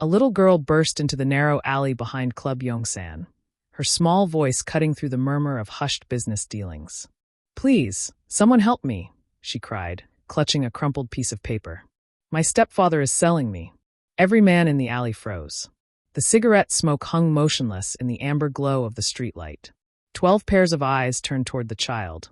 A little girl burst into the narrow alley behind Club Yongsan, her small voice cutting through the murmur of hushed business dealings. "Please, someone help me," she cried, clutching a crumpled piece of paper. "My stepfather is selling me." Every man in the alley froze. The cigarette smoke hung motionless in the amber glow of the streetlight. 12 pairs of eyes turned toward the child.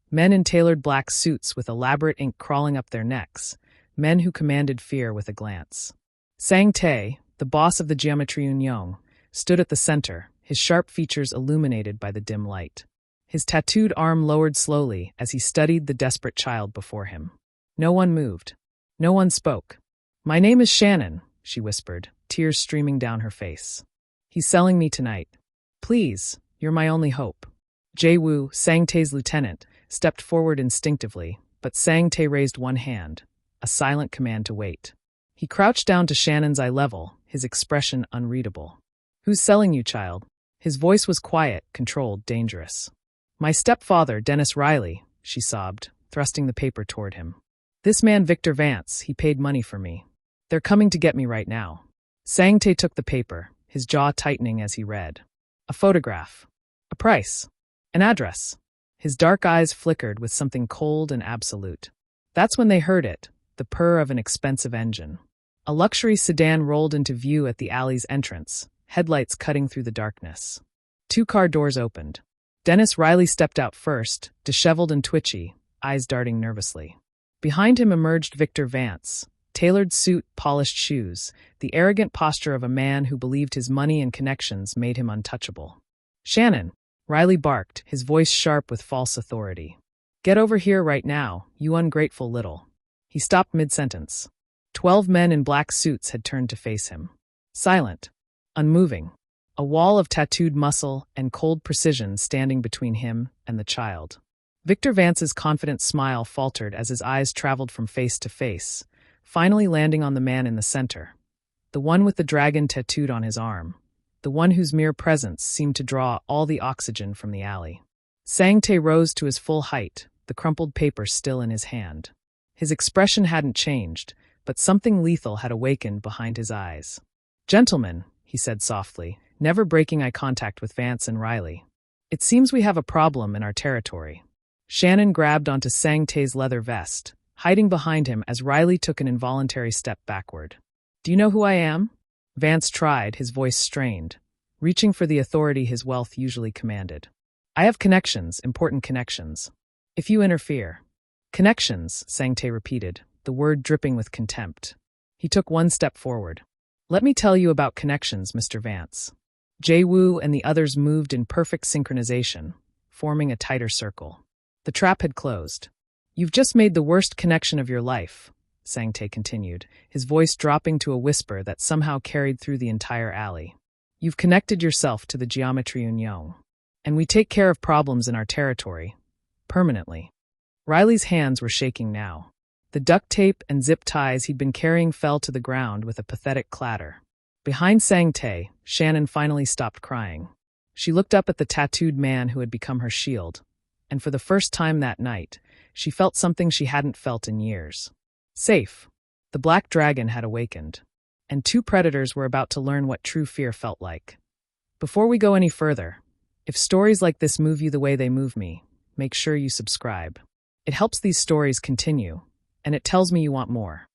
Men in tailored black suits with elaborate ink crawling up their necks, men who commanded fear with a glance. Sang Tae, the boss of the Geometry Union, stood at the center, his sharp features illuminated by the dim light. His tattooed arm lowered slowly as he studied the desperate child before him. No one moved. No one spoke. "My name is Shannon," she whispered, tears streaming down her face. "He's selling me tonight. Please, you're my only hope." Jae-woo, Sang Tae's lieutenant, stepped forward instinctively, but Sang Tae raised one hand, a silent command to wait. He crouched down to Shannon's eye level, his expression unreadable. "Who's selling you, child?" His voice was quiet, controlled, dangerous. "My stepfather, Dennis Riley," she sobbed, thrusting the paper toward him. "This man, Victor Vance, he paid money for me. They're coming to get me right now." Sang Tae took the paper, his jaw tightening as he read. A photograph. A price. An address. His dark eyes flickered with something cold and absolute. That's when they heard it, the purr of an expensive engine. A luxury sedan rolled into view at the alley's entrance, headlights cutting through the darkness. 2 car doors opened. Dennis Riley stepped out first, disheveled and twitchy, eyes darting nervously. Behind him emerged Victor Vance, tailored suit, polished shoes, the arrogant posture of a man who believed his money and connections made him untouchable. "Shannon," Riley barked, his voice sharp with false authority. "Get over here right now, you ungrateful little." He stopped mid-sentence. 12 men in black suits had turned to face him. Silent, unmoving, a wall of tattooed muscle and cold precision standing between him and the child. Victor Vance's confident smile faltered as his eyes traveled from face to face, finally landing on the man in the center, the one with the dragon tattooed on his arm, the one whose mere presence seemed to draw all the oxygen from the alley. Sang Tae rose to his full height, the crumpled paper still in his hand. His expression hadn't changed, but something lethal had awakened behind his eyes. "Gentlemen," he said softly, never breaking eye contact with Vance and Riley. "It seems we have a problem in our territory." Shannon grabbed onto Sang Tae's leather vest, hiding behind him as Riley took an involuntary step backward. "Do you know who I am?" Vance tried, his voice strained, reaching for the authority his wealth usually commanded. "I have connections, important connections. If you interfere." "Connections," Sang Tae repeated, the word dripping with contempt. He took one step forward. "Let me tell you about connections, Mr. Vance." Jae-woo and the others moved in perfect synchronization, forming a tighter circle. The trap had closed. "You've just made the worst connection of your life," Sang Tae continued, his voice dropping to a whisper that somehow carried through the entire alley. "You've connected yourself to the Geometry Union. And we take care of problems in our territory. Permanently." Riley's hands were shaking now. The duct tape and zip ties he'd been carrying fell to the ground with a pathetic clatter. Behind Sang Tae, Shannon finally stopped crying. She looked up at the tattooed man who had become her shield, and for the first time that night, she felt something she hadn't felt in years. Safe. The black dragon had awakened, and 2 predators were about to learn what true fear felt like. Before we go any further, if stories like this move you the way they move me, make sure you subscribe. It helps these stories continue, and it tells me you want more.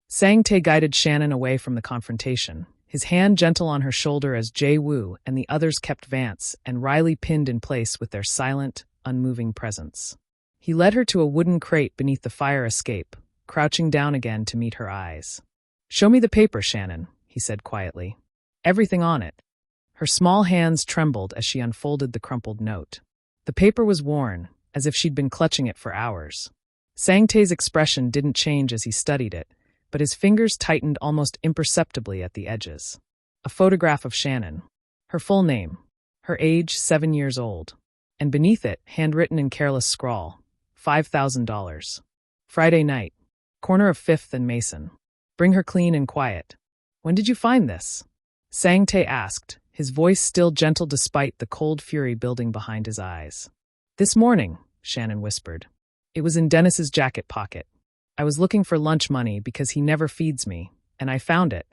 Sang Tae guided Shannon away from the confrontation, his hand gentle on her shoulder as Jae-woo and the others kept Vance and Riley pinned in place with their silent, unmoving presence. He led her to a wooden crate beneath the fire escape, crouching down again to meet her eyes. "Show me the paper, Shannon," he said quietly. "Everything on it." Her small hands trembled as she unfolded the crumpled note. The paper was worn, as if she'd been clutching it for hours. Sang Tae's expression didn't change as he studied it, but his fingers tightened almost imperceptibly at the edges. A photograph of Shannon. Her full name. Her age, 7 years old. And beneath it, handwritten in careless scrawl, $5,000. Friday night. Corner of 5th and Mason. Bring her clean and quiet. "When did you find this?" Sang Tae asked, his voice still gentle despite the cold fury building behind his eyes. "This morning," Shannon whispered. "It was in Dennis's jacket pocket. I was looking for lunch money because he never feeds me, and I found it."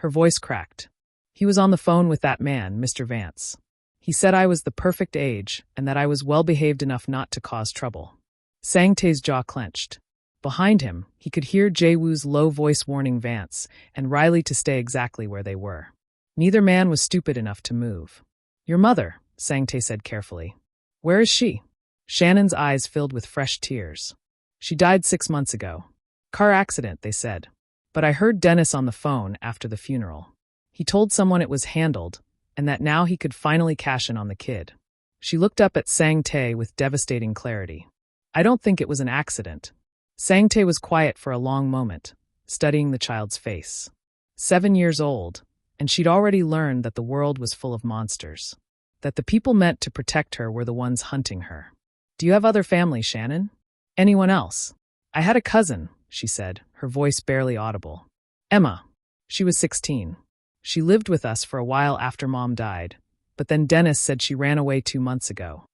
Her voice cracked. He was on the phone with that man, Mr. Vance. He said I was the perfect age and that I was well-behaved enough not to cause trouble. Sang-tae's jaw clenched. Behind him, he could hear Jae-woo's low voice warning Vance and Riley to stay exactly where they were. Neither man was stupid enough to move. Your mother, Sang-tae said carefully. Where is she? Shannon's eyes filled with fresh tears. She died 6 months ago. Car accident, they said. But I heard Dennis on the phone after the funeral. He told someone it was handled, and that now he could finally cash in on the kid. She looked up at Sang-tae with devastating clarity. I don't think it was an accident. Sang-tae was quiet for a long moment, studying the child's face. 7 years old, and she'd already learned that the world was full of monsters. That the people meant to protect her were the ones hunting her. Do you have other family, Shannon? Anyone else? I had a cousin, she said, her voice barely audible. Emma. She was 16. She lived with us for a while after Mom died, but then Dennis said she ran away 2 months ago.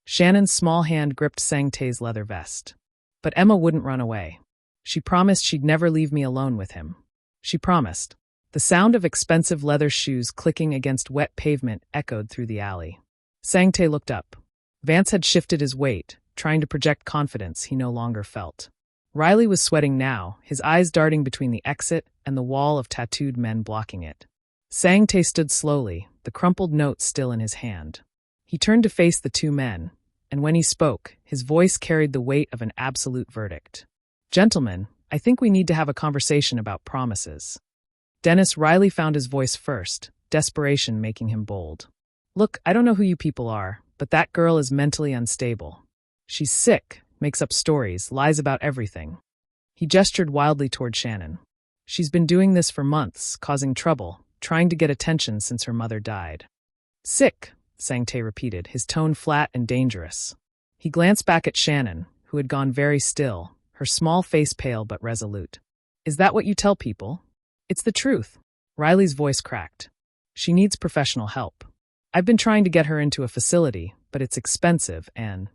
Shannon's small hand gripped Sang-tae's leather vest. But Emma wouldn't run away. She promised she'd never leave me alone with him. She promised. The sound of expensive leather shoes clicking against wet pavement echoed through the alley. Sang-tae looked up. Vance had shifted his weight, trying to project confidence he no longer felt. Riley was sweating now, his eyes darting between the exit and the wall of tattooed men blocking it. Sang-tae stood slowly, the crumpled note still in his hand. He turned to face the 2 men, and when he spoke, his voice carried the weight of an absolute verdict. Gentlemen, I think we need to have a conversation about promises. Dennis Riley found his voice first, desperation making him bold. Look, I don't know who you people are, but that girl is mentally unstable. She's sick, makes up stories, lies about everything. He gestured wildly toward Shannon. She's been doing this for months, causing trouble, trying to get attention since her mother died. Sick, Sang-tae repeated, his tone flat and dangerous. He glanced back at Shannon, who had gone very still, her small face pale but resolute. Is that what you tell people? It's the truth. Riley's voice cracked. She needs professional help. I've been trying to get her into a facility, but it's expensive and...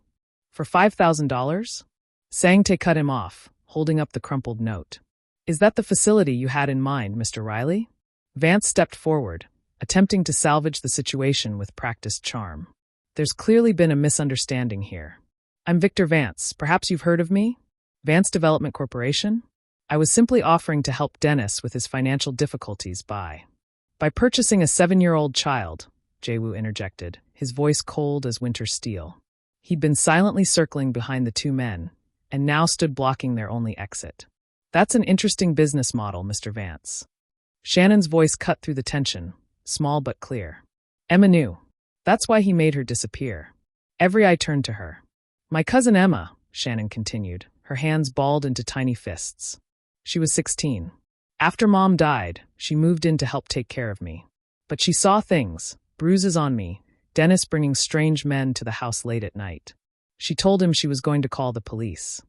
For $5,000? Sang-tae cut him off, holding up the crumpled note. Is that the facility you had in mind, Mr. Riley? Vance stepped forward, attempting to salvage the situation with practiced charm. There's clearly been a misunderstanding here. I'm Victor Vance. Perhaps you've heard of me? Vance Development Corporation? I was simply offering to help Dennis with his financial difficulties by purchasing a 7-year-old child, Jae-woo interjected, his voice cold as winter steel. He'd been silently circling behind the 2 men, and now stood blocking their only exit. That's an interesting business model, Mr. Vance. Shannon's voice cut through the tension, small but clear. Emma knew. That's why he made her disappear. Every eye turned to her. My cousin Emma, Shannon continued, her hands balled into tiny fists. She was 16. After Mom died, she moved in to help take care of me. But she saw things, bruises on me, Dennis bringing strange men to the house late at night. She told him she was going to call the police.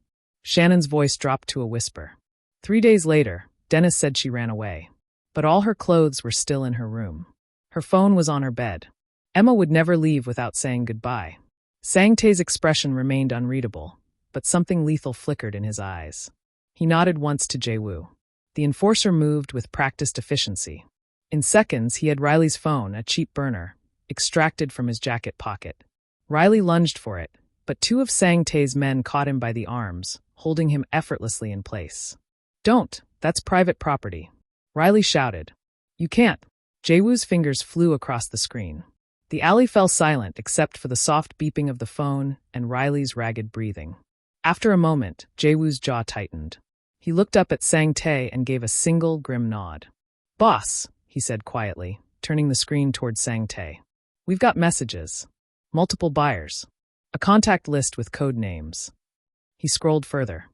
Shannon's voice dropped to a whisper. 3 days later, Dennis said she ran away. But all her clothes were still in her room. Her phone was on her bed. Emma would never leave without saying goodbye. Sang-tae's expression remained unreadable, but something lethal flickered in his eyes. He nodded once to Jae-woo. The enforcer moved with practiced efficiency. In seconds, he had Riley's phone, a cheap burner, extracted from his jacket pocket. Riley lunged for it, but 2 of Sang-tae's men caught him by the arms, holding him effortlessly in place. Don't, that's private property. Riley shouted. You can't. Jae-woo's fingers flew across the screen. The alley fell silent except for the soft beeping of the phone and Riley's ragged breathing. After a moment, Jae-woo's jaw tightened. He looked up at Sang-tae and gave a single grim nod. Boss, he said quietly, turning the screen toward Sang-tae. We've got messages. Multiple buyers. A contact list with code names. He scrolled further.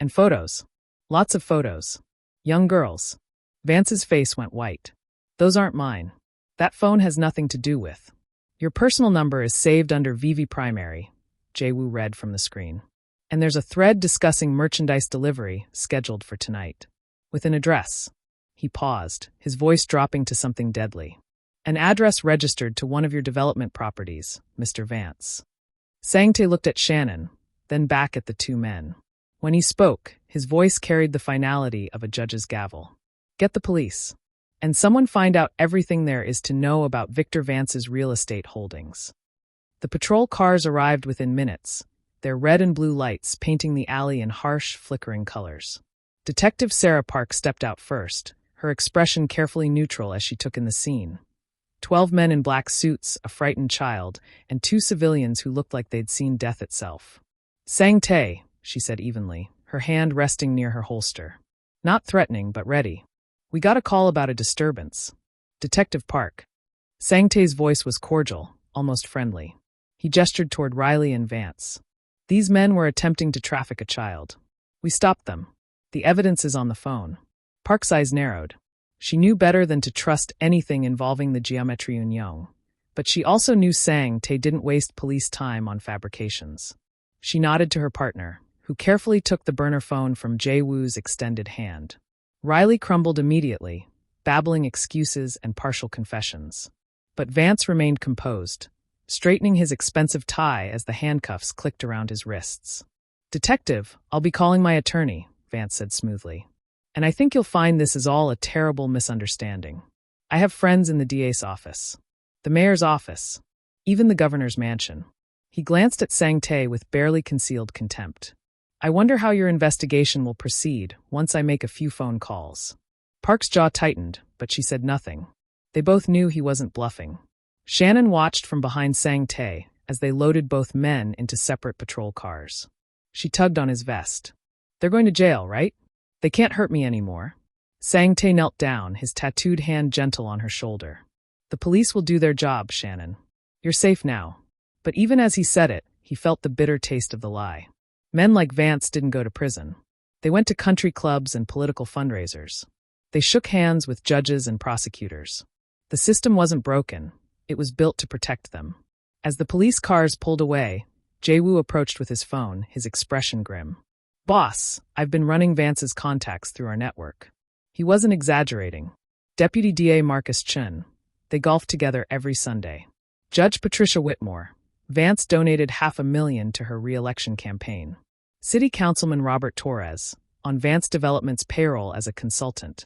And photos. Lots of photos. Young girls. Vance's face went white. Those aren't mine. That phone has nothing to do with. Your personal number is saved under VV Primary, Jae-woo read from the screen. And there's a thread discussing merchandise delivery scheduled for tonight. With an address. He paused, his voice dropping to something deadly. An address registered to one of your development properties, Mr. Vance. Sang-tae looked at Shannon, then back at the 2 men. When he spoke, his voice carried the finality of a judge's gavel. Get the police. And someone find out everything there is to know about Victor Vance's real estate holdings. The patrol cars arrived within minutes, their red and blue lights painting the alley in harsh, flickering colors. Detective Sarah Park stepped out first, her expression carefully neutral as she took in the scene. 12 men in black suits, a frightened child, and 2 civilians who looked like they'd seen death itself. "Sang Tae," she said evenly, her hand resting near her holster. "Not threatening, but ready. We got a call about a disturbance." "Detective Park." Sang Tae's voice was cordial, almost friendly. He gestured toward Riley and Vance. "These men were attempting to traffic a child. We stopped them. The evidence is on the phone." Park's eyes narrowed. She knew better than to trust anything involving the Geometry Union, but she also knew Sang Tae didn't waste police time on fabrications. She nodded to her partner, who carefully took the burner phone from Jae-woo's extended hand. Riley crumbled immediately, babbling excuses and partial confessions. But Vance remained composed, straightening his expensive tie as the handcuffs clicked around his wrists. "Detective, I'll be calling my attorney," Vance said smoothly. "And I think you'll find this is all a terrible misunderstanding. I have friends in the DA's office, the mayor's office, even the governor's mansion." He glanced at Sang Tae with barely concealed contempt. "I wonder how your investigation will proceed once I make a few phone calls." Park's jaw tightened, but she said nothing. They both knew he wasn't bluffing. Shannon watched from behind Sang Tae as they loaded both men into separate patrol cars. She tugged on his vest. "They're going to jail, right? They can't hurt me anymore." Sang Tae knelt down, his tattooed hand gentle on her shoulder. "The police will do their job, Shannon. You're safe now." But even as he said it, he felt the bitter taste of the lie. Men like Vance didn't go to prison. They went to country clubs and political fundraisers. They shook hands with judges and prosecutors. The system wasn't broken. It was built to protect them. As the police cars pulled away, Jae-woo approached with his phone, his expression grim. "Boss, I've been running Vance's contacts through our network." He wasn't exaggerating. Deputy DA Marcus Chun. They golfed together every Sunday. Judge Patricia Whitmore. Vance donated $500,000 to her re-election campaign. City Councilman Robert Torres, on Vance Development's payroll as a consultant.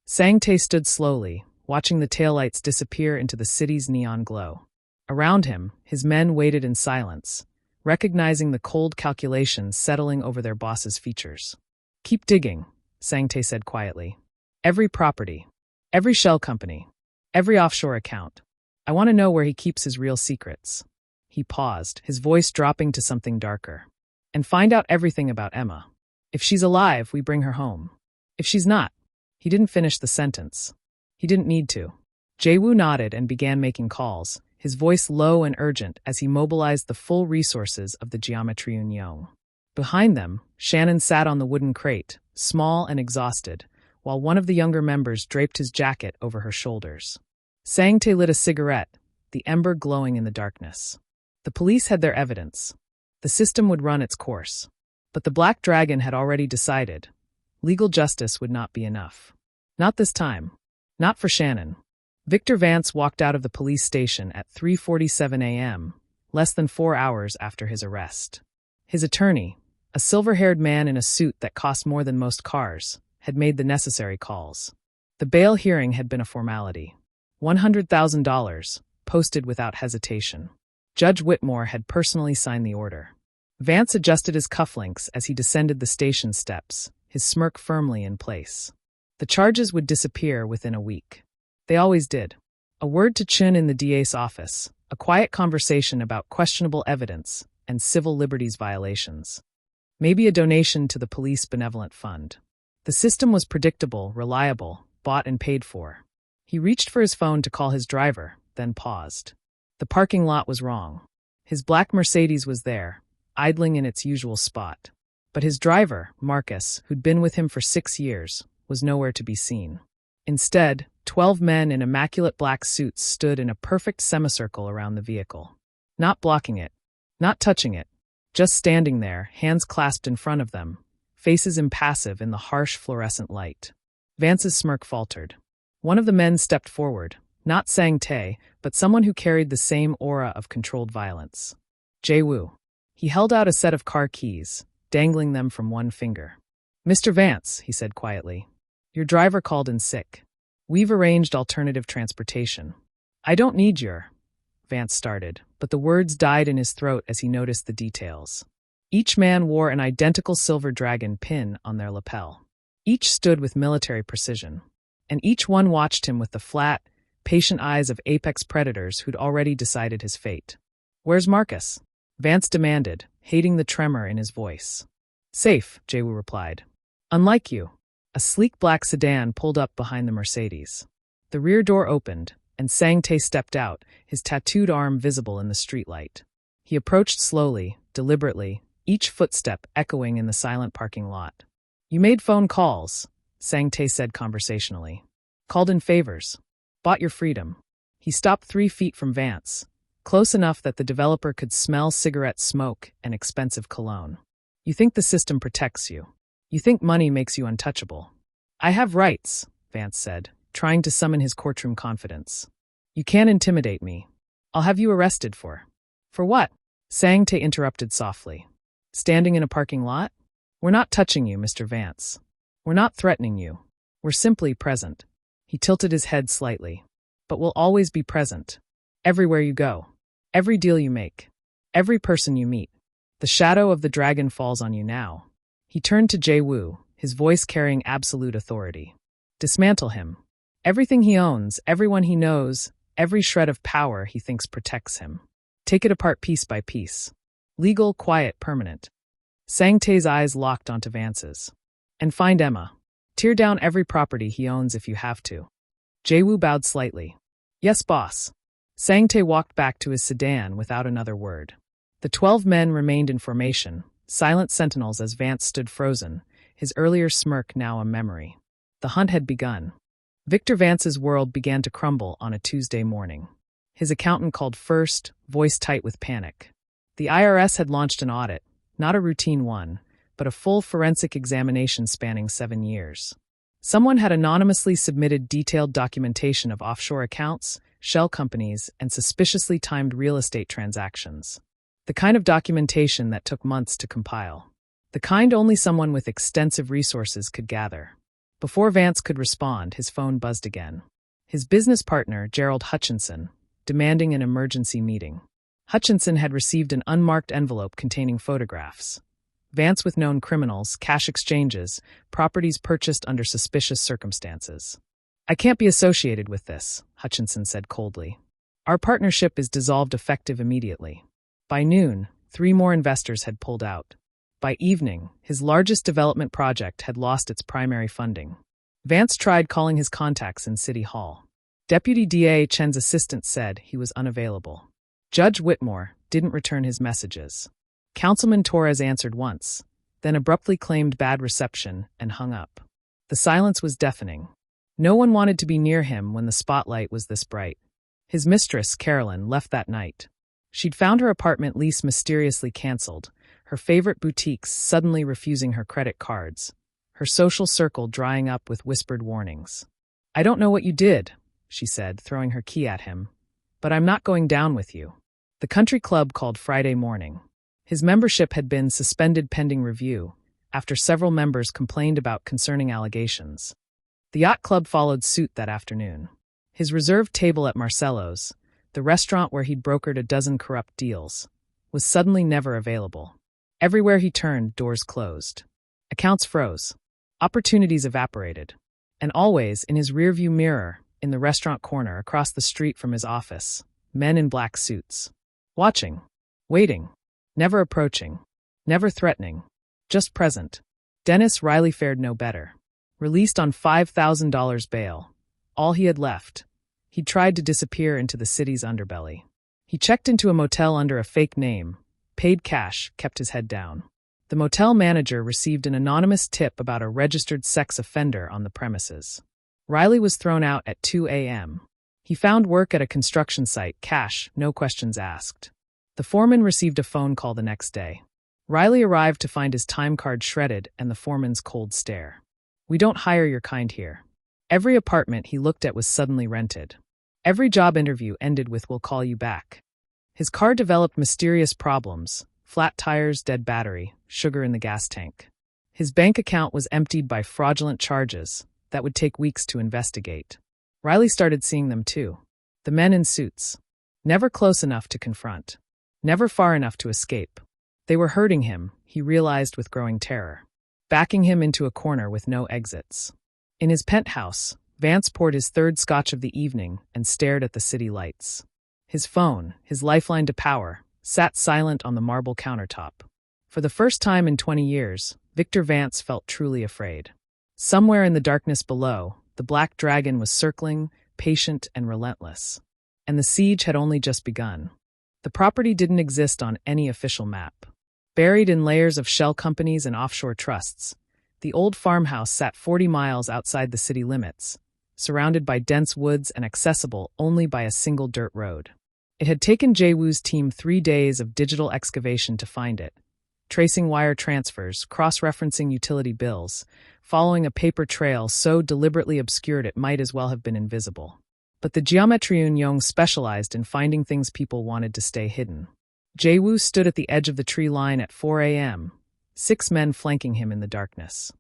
Sang Tae stood slowly, watching the taillights disappear into the city's neon glow. Around him, his men waited in silence, recognizing the cold calculations settling over their boss's features. "Keep digging," Sang Tae said quietly. "Every property, every shell company, every offshore account. I want to know where he keeps his real secrets." He paused, his voice dropping to something darker. "And find out everything about Emma. If she's alive, we bring her home. If she's not..." He didn't finish the sentence. He didn't need to. Jae-woo nodded and began making calls, his voice low and urgent as he mobilized the full resources of the Geometry Union. Behind them, Shannon sat on the wooden crate, small and exhausted, while one of the younger members draped his jacket over her shoulders. Sang Tae lit a cigarette, the ember glowing in the darkness. The police had their evidence. The system would run its course. But the Black Dragon had already decided. Legal justice would not be enough. Not this time. Not for Shannon. Victor Vance walked out of the police station at 3:47 a.m., less than 4 hours after his arrest. His attorney, a silver-haired man in a suit that cost more than most cars, had made the necessary calls. The bail hearing had been a formality. $100,000, posted without hesitation. Judge Whitmore had personally signed the order. Vance adjusted his cufflinks as he descended the station steps, his smirk firmly in place. The charges would disappear within a week. They always did. A word to Chun in the DA's office, a quiet conversation about questionable evidence and civil liberties violations. Maybe a donation to the police benevolent fund. The system was predictable, reliable, bought and paid for. He reached for his phone to call his driver, then paused. The parking lot was wrong. His black Mercedes was there, idling in its usual spot. But his driver, Marcus, who'd been with him for 6 years, was nowhere to be seen. Instead, 12 men in immaculate black suits stood in a perfect semicircle around the vehicle. Not blocking it, not touching it, just standing there, hands clasped in front of them, faces impassive in the harsh fluorescent light. Vance's smirk faltered. One of the men stepped forward, not Sang Tae, but someone who carried the same aura of controlled violence. Jae-woo. He held out a set of car keys, dangling them from one finger. "Mr. Vance," he said quietly, "your driver called in sick." We've arranged alternative transportation. I don't need your, Vance started, but the words died in his throat as he noticed the details. Each man wore an identical silver dragon pin on their lapel. Each stood with military precision, and each one watched him with the flat, patient eyes of apex predators who'd already decided his fate. Where's Marcus? Vance demanded, hating the tremor in his voice. Safe, Jaewoo replied. Unlike you. A sleek black sedan pulled up behind the Mercedes. The rear door opened, and Sang-tae stepped out, his tattooed arm visible in the streetlight. He approached slowly, deliberately, each footstep echoing in the silent parking lot. You made phone calls, Sang-tae said conversationally. Called in favors. Bought your freedom. He stopped 3 feet from Vance, close enough that the developer could smell cigarette smoke and expensive cologne. You think the system protects you. You think money makes you untouchable. I have rights, Vance said, trying to summon his courtroom confidence. You can't intimidate me. I'll have you arrested for. For what? Sang-tae interrupted softly. Standing in a parking lot? We're not touching you, Mr. Vance. We're not threatening you. We're simply present. He tilted his head slightly. But we'll always be present. Everywhere you go. Every deal you make. Every person you meet. The shadow of the dragon falls on you now. He turned to Jaewoo, his voice carrying absolute authority. Dismantle him. Everything he owns, everyone he knows, every shred of power he thinks protects him. Take it apart piece by piece. Legal, quiet, permanent. Sang-tae's eyes locked onto Vance's. And find Emma. Tear down every property he owns if you have to. Jaewoo bowed slightly. Yes, boss. Sang-tae walked back to his sedan without another word. The 12 men remained in formation, silent sentinels as Vance stood frozen, his earlier smirk now a memory. The hunt had begun. Victor Vance's world began to crumble on a Tuesday morning. His accountant called first, voice tight with panic. The IRS had launched an audit, not a routine one, but a full forensic examination spanning 7 years. Someone had anonymously submitted detailed documentation of offshore accounts, shell companies, and suspiciously timed real estate transactions. The kind of documentation that took months to compile. The kind only someone with extensive resources could gather. Before Vance could respond, his phone buzzed again. His business partner, Gerald Hutchinson, demanding an emergency meeting. Hutchinson had received an unmarked envelope containing photographs. Vance with known criminals, cash exchanges, properties purchased under suspicious circumstances. I can't be associated with this, Hutchinson said coldly. Our partnership is dissolved effective immediately. By noon, 3 more investors had pulled out. By evening, his largest development project had lost its primary funding. Vance tried calling his contacts in City Hall. Deputy DA Chen's assistant said he was unavailable. Judge Whitmore didn't return his messages. Councilman Torres answered once, then abruptly claimed bad reception and hung up. The silence was deafening. No one wanted to be near him when the spotlight was this bright. His mistress, Carolyn, left that night. She'd found her apartment lease mysteriously canceled, her favorite boutiques suddenly refusing her credit cards, her social circle drying up with whispered warnings. I don't know what you did, she said, throwing her key at him, but I'm not going down with you. The country club called Friday morning. His membership had been suspended pending review, after several members complained about concerning allegations. The yacht club followed suit that afternoon. His reserved table at Marcello's, the restaurant where he'd brokered a dozen corrupt deals, was suddenly never available. Everywhere he turned, doors closed. Accounts froze. Opportunities evaporated. And always, in his rearview mirror, in the restaurant corner across the street from his office, men in black suits. Watching. Waiting. Never approaching. Never threatening. Just present. Dennis Riley fared no better. Released on $5,000 bail. All he had left. He tried to disappear into the city's underbelly. He checked into a motel under a fake name, paid cash, kept his head down. The motel manager received an anonymous tip about a registered sex offender on the premises. Riley was thrown out at 2 a.m. He found work at a construction site, cash, no questions asked. The foreman received a phone call the next day. Riley arrived to find his time card shredded and the foreman's cold stare. We don't hire your kind here. Every apartment he looked at was suddenly rented. Every job interview ended with "we'll call you back." His car developed mysterious problems: flat tires, dead battery, sugar in the gas tank. His bank account was emptied by fraudulent charges that would take weeks to investigate. Riley started seeing them too. The men in suits. Never close enough to confront. Never far enough to escape. They were hurting him, he realized with growing terror. Backing him into a corner with no exits. In his penthouse, Vance poured his third scotch of the evening and stared at the city lights. His phone, his lifeline to power, sat silent on the marble countertop. For the first time in 20 years, Victor Vance felt truly afraid. Somewhere in the darkness below, the Black Dragon was circling, patient and relentless. And the siege had only just begun. The property didn't exist on any official map. Buried in layers of shell companies and offshore trusts, the old farmhouse sat 40 miles outside the city limits, surrounded by dense woods and accessible only by a single dirt road. It had taken Jae-woo's team 3 days of digital excavation to find it, tracing wire transfers, cross-referencing utility bills, following a paper trail so deliberately obscured it might as well have been invisible. But the Geometriun specialized in finding things people wanted to stay hidden. Jae-woo stood at the edge of the tree line at 4 a.m., 6 men flanking him in the darkness.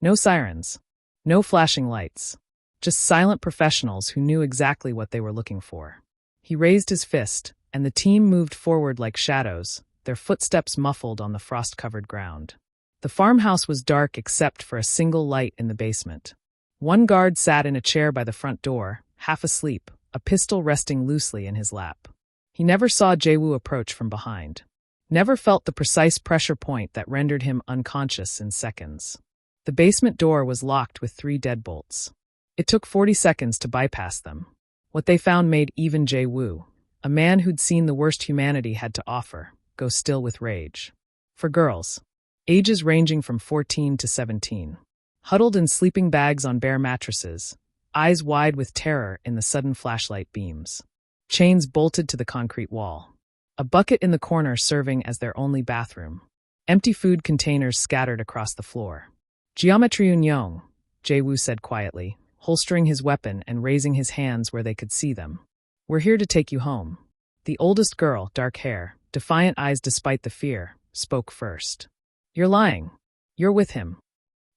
No sirens, no flashing lights, just silent professionals who knew exactly what they were looking for. He raised his fist, and the team moved forward like shadows, their footsteps muffled on the frost-covered ground. The farmhouse was dark except for a single light in the basement. One guard sat in a chair by the front door, half asleep, a pistol resting loosely in his lap. He never saw Jae-woo approach from behind. Never felt the precise pressure point that rendered him unconscious in seconds. The basement door was locked with 3 deadbolts. It took 40 seconds to bypass them. What they found made even Jae-woo, a man who'd seen the worst humanity had to offer, go still with rage. For girls, ages ranging from 14 to 17. Huddled in sleeping bags on bare mattresses, eyes wide with terror in the sudden flashlight beams. Chains bolted to the concrete wall. A bucket in the corner serving as their only bathroom. Empty food containers scattered across the floor. Geometriun Yong, Jae-woo said quietly, holstering his weapon and raising his hands where they could see them. We're here to take you home. The oldest girl, dark hair, defiant eyes despite the fear, spoke first. You're lying. You're with him.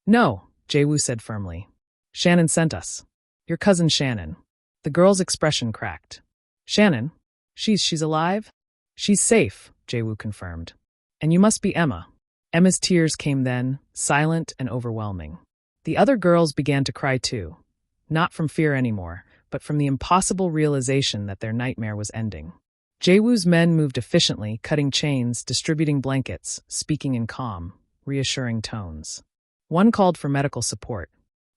No, Jae-woo said firmly. Shannon sent us. Your cousin Shannon. The girl's expression cracked. Shannon? She's alive? She's safe, Jae-woo confirmed. And you must be Emma. Emma's tears came then, silent and overwhelming. The other girls began to cry too. Not from fear anymore, but from the impossible realization that their nightmare was ending. Jae-woo's men moved efficiently, cutting chains, distributing blankets, speaking in calm, reassuring tones. One called for medical support.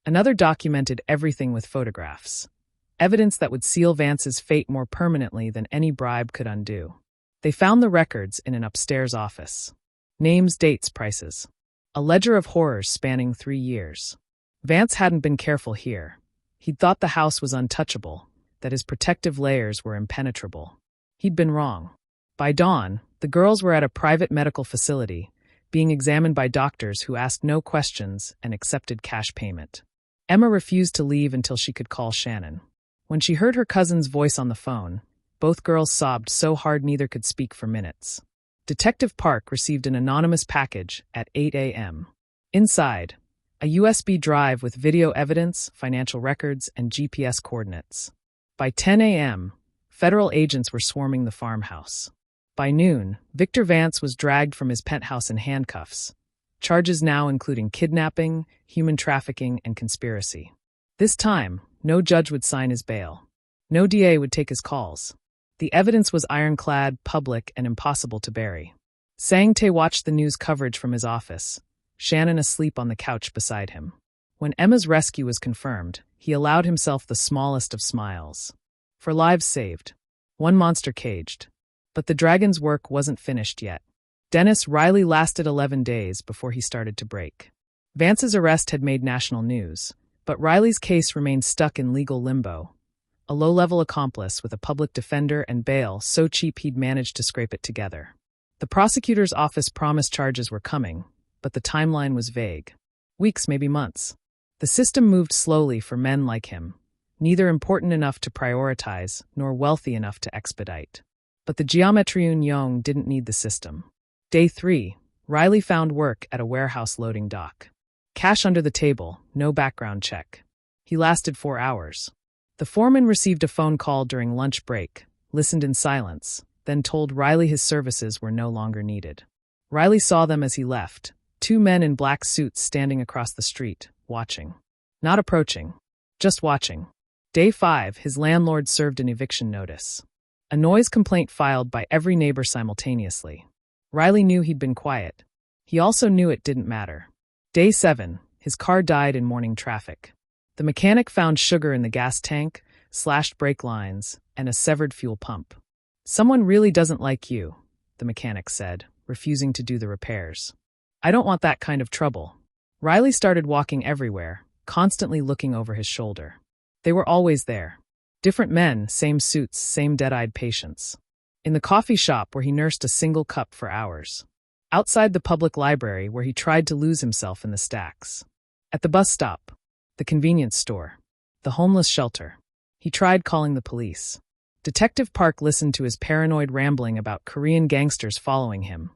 Another documented everything with photographs. Evidence that would seal Vance's fate more permanently than any bribe could undo. They found the records in an upstairs office. Names, dates, prices. A ledger of horrors spanning 3 years. Vance hadn't been careful here. He'd thought the house was untouchable, that his protective layers were impenetrable. He'd been wrong. By dawn, the girls were at a private medical facility, being examined by doctors who asked no questions and accepted cash payment. Emma refused to leave until she could call Shannon. When she heard her cousin's voice on the phone, both girls sobbed so hard neither could speak for minutes. Detective Park received an anonymous package at 8 a.m. Inside, a USB drive with video evidence, financial records, and GPS coordinates. By 10 a.m., federal agents were swarming the farmhouse. By noon, Victor Vance was dragged from his penthouse in handcuffs, charges now including kidnapping, human trafficking, and conspiracy. This time, no judge would sign his bail. No DA would take his calls. The evidence was ironclad, public, and impossible to bury. Sang-tae watched the news coverage from his office, Shannon asleep on the couch beside him. When Emma's rescue was confirmed, he allowed himself the smallest of smiles. For lives saved. One monster caged. But the dragon's work wasn't finished yet. Dennis Riley lasted 11 days before he started to break. Vance's arrest had made national news, but Riley's case remained stuck in legal limbo. A low-level accomplice with a public defender and bail so cheap he'd managed to scrape it together. The prosecutor's office promised charges were coming, but the timeline was vague. Weeks, maybe months. The system moved slowly for men like him, neither important enough to prioritize nor wealthy enough to expedite. But the Geometriun Yong didn't need the system. Day 3, Riley found work at a warehouse loading dock. Cash under the table, no background check. He lasted 4 hours. The foreman received a phone call during lunch break, listened in silence, then told Riley his services were no longer needed. Riley saw them as he left, two men in black suits standing across the street, watching. Not approaching, just watching. Day 5, his landlord served an eviction notice. A noise complaint filed by every neighbor simultaneously. Riley knew he'd been quiet. He also knew it didn't matter. Day 7, his car died in morning traffic. The mechanic found sugar in the gas tank, slashed brake lines, and a severed fuel pump. "Someone really doesn't like you," the mechanic said, refusing to do the repairs. "I don't want that kind of trouble." Riley started walking everywhere, constantly looking over his shoulder. They were always there. Different men, same suits, same dead-eyed patience. In the coffee shop where he nursed a single cup for hours. Outside the public library where he tried to lose himself in the stacks. At the bus stop. The convenience store. The homeless shelter. He tried calling the police. Detective Park listened to his paranoid rambling about Korean gangsters following him,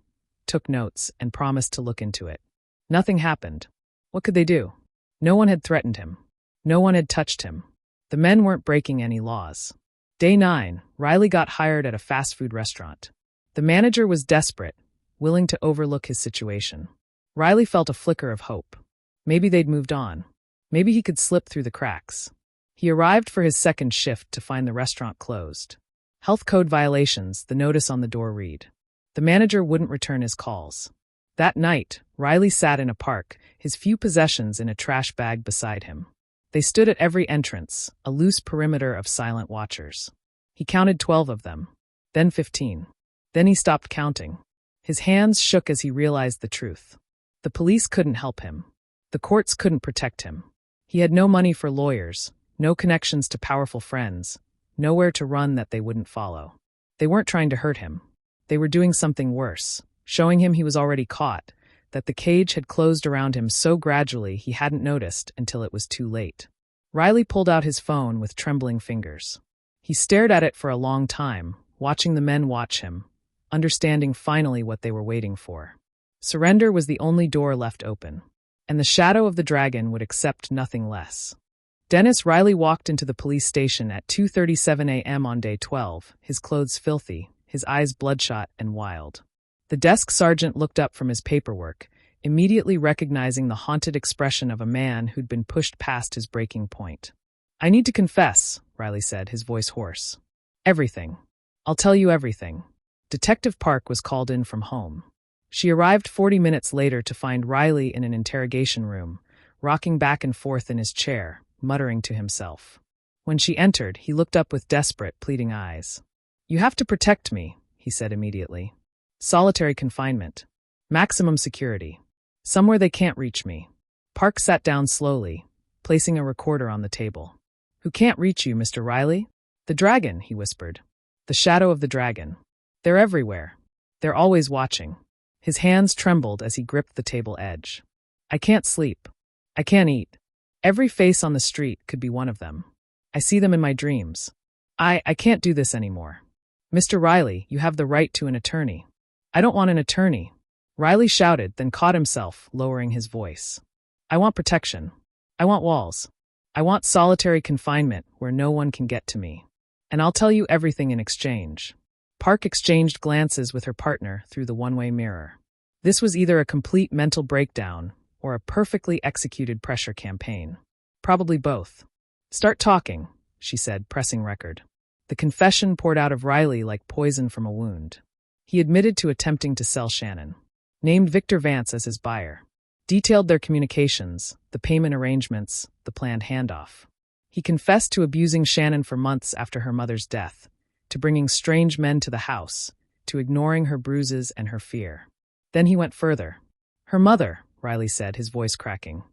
took notes, and promised to look into it. Nothing happened. What could they do? No one had threatened him. No one had touched him. The men weren't breaking any laws. Day 9, Riley got hired at a fast food restaurant. The manager was desperate, willing to overlook his situation. Riley felt a flicker of hope. Maybe they'd moved on. Maybe he could slip through the cracks. He arrived for his second shift to find the restaurant closed. Health code violations, the notice on the door read. The manager wouldn't return his calls. That night, Riley sat in a park, his few possessions in a trash bag beside him. They stood at every entrance, a loose perimeter of silent watchers. He counted 12 of them, then 15. Then he stopped counting. His hands shook as he realized the truth. The police couldn't help him. The courts couldn't protect him. He had no money for lawyers, no connections to powerful friends, nowhere to run that they wouldn't follow. They weren't trying to hurt him. They were doing something worse, showing him he was already caught, that the cage had closed around him so gradually he hadn't noticed until it was too late. Riley pulled out his phone with trembling fingers. He stared at it for a long time, watching the men watch him, understanding finally what they were waiting for. Surrender was the only door left open, and the shadow of the dragon would accept nothing less. Dennis Riley walked into the police station at 2:37 a.m. on day 12, his clothes filthy, his eyes bloodshot and wild. The desk sergeant looked up from his paperwork, immediately recognizing the haunted expression of a man who'd been pushed past his breaking point. "I need to confess," Riley said, his voice hoarse. "Everything. I'll tell you everything." Detective Park was called in from home. She arrived 40 minutes later to find Riley in an interrogation room, rocking back and forth in his chair, muttering to himself. When she entered, he looked up with desperate, pleading eyes. "You have to protect me," he said immediately. "Solitary confinement. Maximum security. Somewhere they can't reach me." Park sat down slowly, placing a recorder on the table. "Who can't reach you, Mr. Riley?" "The dragon," he whispered. "The shadow of the dragon. They're everywhere. They're always watching." His hands trembled as he gripped the table edge. "I can't sleep. I can't eat. Every face on the street could be one of them. I see them in my dreams. I can't do this anymore. Mr. Riley, you have the right to an attorney." "I don't want an attorney," Riley shouted, then caught himself, lowering his voice. "I want protection. I want walls. I want solitary confinement where no one can get to me. And I'll tell you everything in exchange." Park exchanged glances with her partner through the one-way mirror. This was either a complete mental breakdown or a perfectly executed pressure campaign. Probably both. "Start talking," she said, pressing record. The confession poured out of Riley like poison from a wound. He admitted to attempting to sell Shannon. Named Victor Vance as his buyer. Detailed their communications, the payment arrangements, the planned handoff. He confessed to abusing Shannon for months after her mother's death, to bringing strange men to the house, to ignoring her bruises and her fear. Then he went further. "Her mother," Riley said, his voice cracking.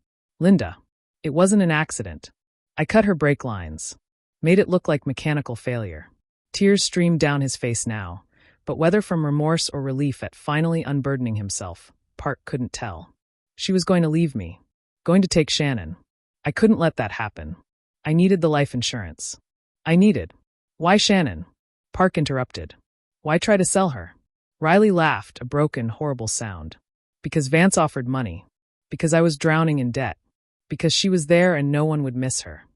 "Linda. It wasn't an accident. I cut her brake lines. Made it look like mechanical failure." Tears streamed down his face now, but whether from remorse or relief at finally unburdening himself, Park couldn't tell. "She was going to leave me. Going to take Shannon. I couldn't let that happen. I needed the life insurance. I needed." "Why Shannon?" Park interrupted. "Why try to sell her?" Riley laughed, a broken, horrible sound. "Because Vance offered money. Because I was drowning in debt. Because she was there and no one would miss her."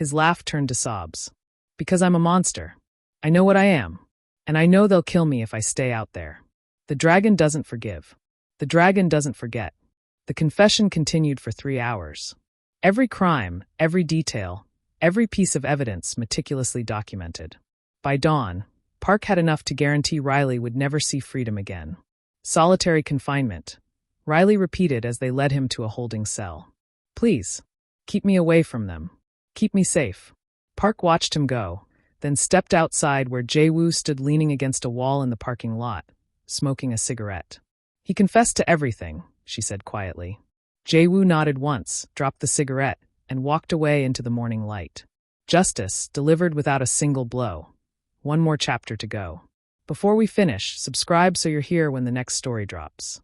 His laugh turned to sobs. Because I'm a monster. I know what I am. And I know they'll kill me if I stay out there. The dragon doesn't forgive. The dragon doesn't forget. The confession continued for 3 hours. Every crime, every detail, every piece of evidence meticulously documented. By dawn, Park had enough to guarantee Riley would never see freedom again. Solitary confinement. Riley repeated as they led him to a holding cell. Please, keep me away from them. Keep me safe. Park watched him go, then stepped outside where Jae-woo stood leaning against a wall in the parking lot, smoking a cigarette. He confessed to everything, she said quietly. Jae-woo nodded once, dropped the cigarette, and walked away into the morning light. Justice, delivered without a single blow. One more chapter to go. Before we finish, subscribe so you're here when the next story drops.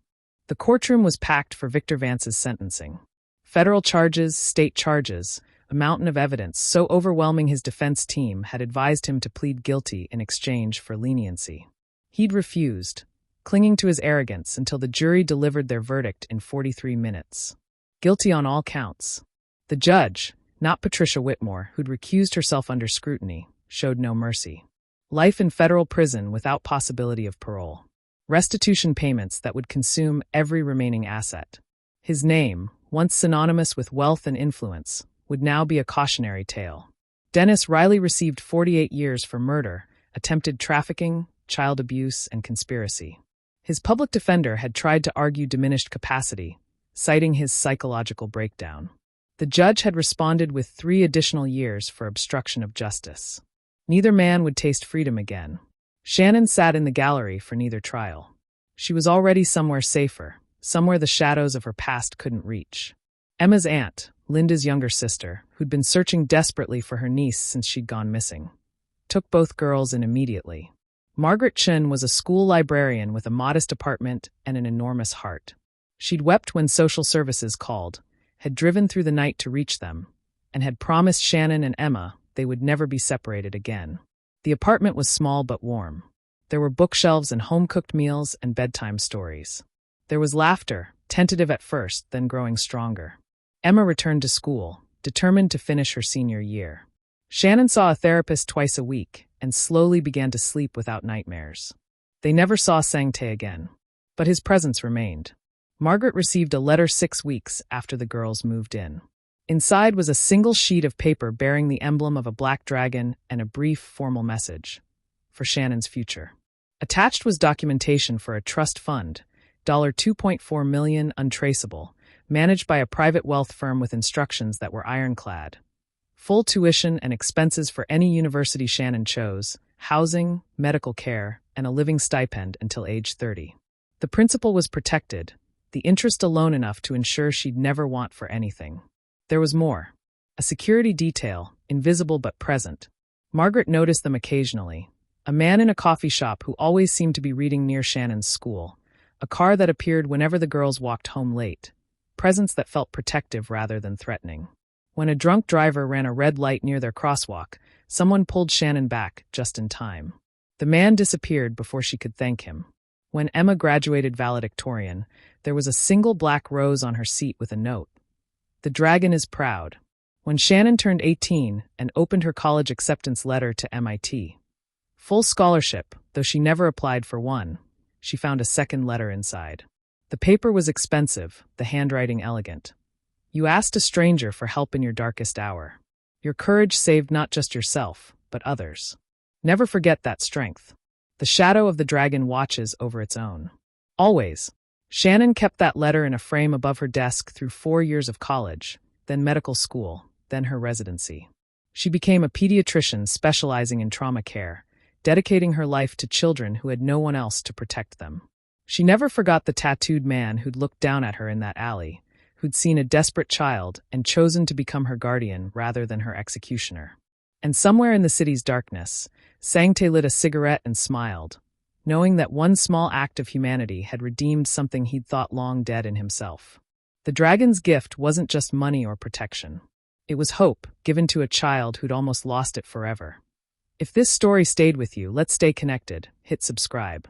The courtroom was packed for Victor Vance's sentencing. Federal charges, state charges, a mountain of evidence so overwhelming his defense team had advised him to plead guilty in exchange for leniency. He'd refused, clinging to his arrogance until the jury delivered their verdict in 43 minutes. Guilty on all counts. The judge, not Patricia Whitmore, who'd recused herself under scrutiny, showed no mercy. Life in federal prison without possibility of parole. Restitution payments that would consume every remaining asset. His name, once synonymous with wealth and influence, would now be a cautionary tale. Dennis Riley received 48 years for murder, attempted trafficking, child abuse, and conspiracy. His public defender had tried to argue diminished capacity, citing his psychological breakdown. The judge had responded with 3 additional years for obstruction of justice. Neither man would taste freedom again. Shannon sat in the gallery for neither trial. She was already somewhere safer, somewhere the shadows of her past couldn't reach. Emma's aunt, Linda's younger sister, who'd been searching desperately for her niece since she'd gone missing, took both girls in immediately. Margaret Chen was a school librarian with a modest apartment and an enormous heart. She'd wept when social services called, had driven through the night to reach them, and had promised Shannon and Emma they would never be separated again. The apartment was small but warm. There were bookshelves and home-cooked meals and bedtime stories. There was laughter, tentative at first, then growing stronger. Emma returned to school, determined to finish her senior year. Shannon saw a therapist twice a week and slowly began to sleep without nightmares. They never saw Sang-tae again, but his presence remained. Margaret received a letter 6 weeks after the girls moved in. Inside was a single sheet of paper bearing the emblem of a black dragon and a brief, formal message for Shannon's future. Attached was documentation for a trust fund, $2.4 million untraceable, managed by a private wealth firm with instructions that were ironclad. Full tuition and expenses for any university Shannon chose, housing, medical care, and a living stipend until age 30. The principal was protected, the interest alone enough to ensure she'd never want for anything. There was more. A security detail, invisible but present. Margaret noticed them occasionally. A man in a coffee shop who always seemed to be reading near Shannon's school. A car that appeared whenever the girls walked home late. Presence that felt protective rather than threatening. When a drunk driver ran a red light near their crosswalk, someone pulled Shannon back just in time. The man disappeared before she could thank him. When Emma graduated valedictorian, there was a single black rose on her seat with a note. The dragon is proud. When Shannon turned 18 and opened her college acceptance letter to MIT. Full scholarship, though she never applied for one, she found a second letter inside. The paper was expensive, the handwriting elegant. You asked a stranger for help in your darkest hour. Your courage saved not just yourself, but others. Never forget that strength. The shadow of the dragon watches over its own. Always. Shannon kept that letter in a frame above her desk through 4 years of college, then medical school, then her residency. She became a pediatrician specializing in trauma care, dedicating her life to children who had no one else to protect them. She never forgot the tattooed man who'd looked down at her in that alley, who'd seen a desperate child and chosen to become her guardian rather than her executioner. And somewhere in the city's darkness, Sang-tae lit a cigarette and smiled, knowing that one small act of humanity had redeemed something he'd thought long dead in himself. The dragon's gift wasn't just money or protection. It was hope, given to a child who'd almost lost it forever. If this story stayed with you, let's stay connected. Hit subscribe.